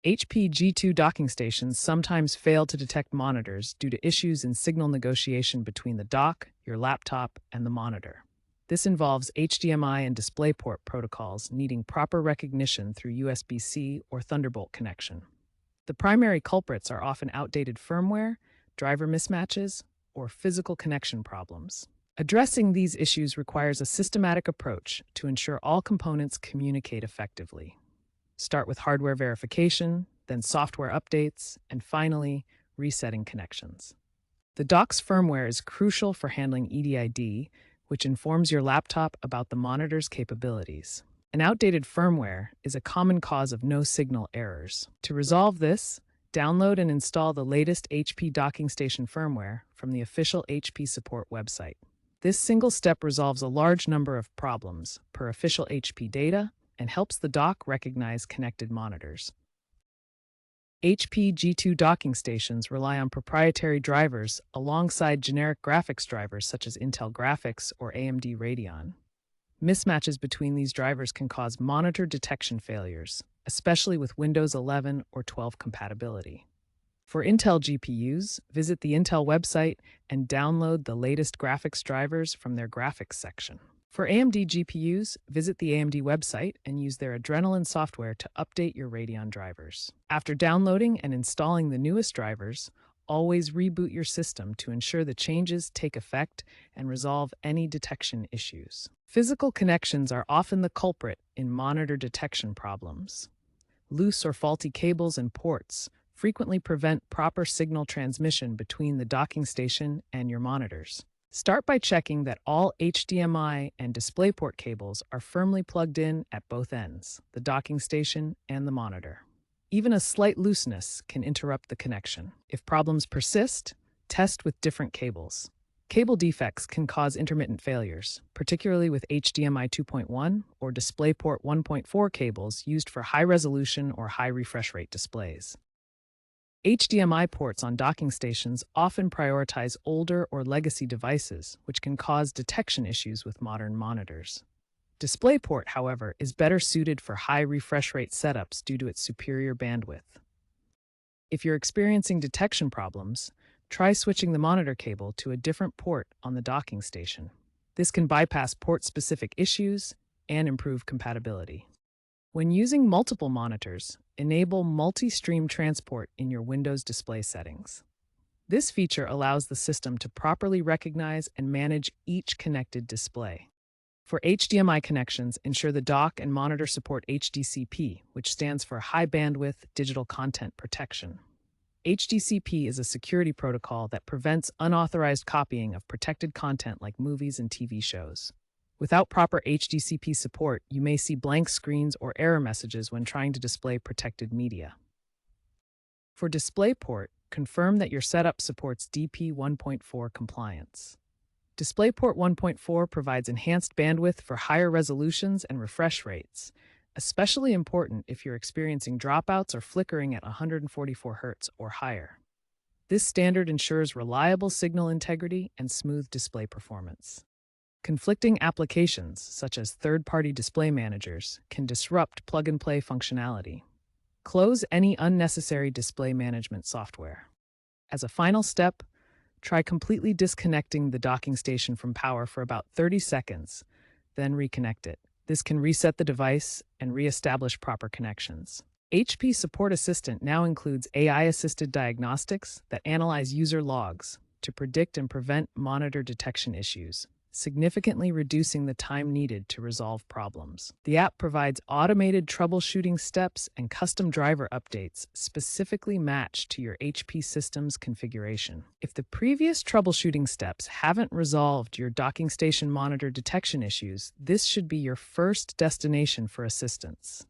HP G2 docking stations sometimes fail to detect monitors due to issues in signal negotiation between the dock, your laptop, and the monitor. This involves HDMI and DisplayPort protocols needing proper recognition through USB-C or Thunderbolt connection. The primary culprits are often outdated firmware, driver mismatches, or physical connection problems. Addressing these issues requires a systematic approach to ensure all components communicate effectively. Start with hardware verification, then software updates, and finally, resetting connections. The dock's firmware is crucial for handling EDID, which informs your laptop about the monitor's capabilities. An outdated firmware is a common cause of no-signal errors. To resolve this, download and install the latest HP docking station firmware from the official HP support website. This single step resolves a large number of problems per official HP data and helps the dock recognize connected monitors. HP G2 docking stations rely on proprietary drivers alongside generic graphics drivers such as Intel Graphics or AMD Radeon. Mismatches between these drivers can cause monitor detection failures, especially with Windows 11 or 12 compatibility. For Intel GPUs, visit the Intel website and download the latest graphics drivers from their graphics section. For AMD GPUs, visit the AMD website and use their Adrenalin software to update your Radeon drivers. After downloading and installing the newest drivers, always reboot your system to ensure the changes take effect and resolve any detection issues. Physical connections are often the culprit in monitor detection problems. Loose or faulty cables and ports frequently prevent proper signal transmission between the docking station and your monitors. Start by checking that all HDMI and DisplayPort cables are firmly plugged in at both ends, the docking station and the monitor. Even a slight looseness can interrupt the connection. If problems persist, test with different cables. Cable defects can cause intermittent failures, particularly with HDMI 2.1 or DisplayPort 1.4 cables used for high-resolution or high refresh rate displays. HDMI ports on docking stations often prioritize older or legacy devices, which can cause detection issues with modern monitors. DisplayPort, however, is better suited for high refresh rate setups due to its superior bandwidth. If you're experiencing detection problems, try switching the monitor cable to a different port on the docking station. This can bypass port-specific issues and improve compatibility. When using multiple monitors, enable multi-stream transport in your Windows display settings. This feature allows the system to properly recognize and manage each connected display. For HDMI connections, ensure the dock and monitor support HDCP, which stands for High Bandwidth Digital Content Protection. HDCP is a security protocol that prevents unauthorized copying of protected content like movies and TV shows. Without proper HDCP support, you may see blank screens or error messages when trying to display protected media. For DisplayPort, confirm that your setup supports DP 1.4 compliance. DisplayPort 1.4 provides enhanced bandwidth for higher resolutions and refresh rates, especially important if you're experiencing dropouts or flickering at 144 Hz or higher. This standard ensures reliable signal integrity and smooth display performance. Conflicting applications, such as third-party display managers, can disrupt plug-and-play functionality. Close any unnecessary display management software. As a final step, try completely disconnecting the docking station from power for about 30 seconds, then reconnect it. This can reset the device and re-establish proper connections. HP Support Assistant now includes AI-assisted diagnostics that analyze user logs to predict and prevent monitor detection issues, significantly reducing the time needed to resolve problems. The app provides automated troubleshooting steps and custom driver updates specifically matched to your HP system's configuration. If the previous troubleshooting steps haven't resolved your docking station monitor detection issues, this should be your first destination for assistance.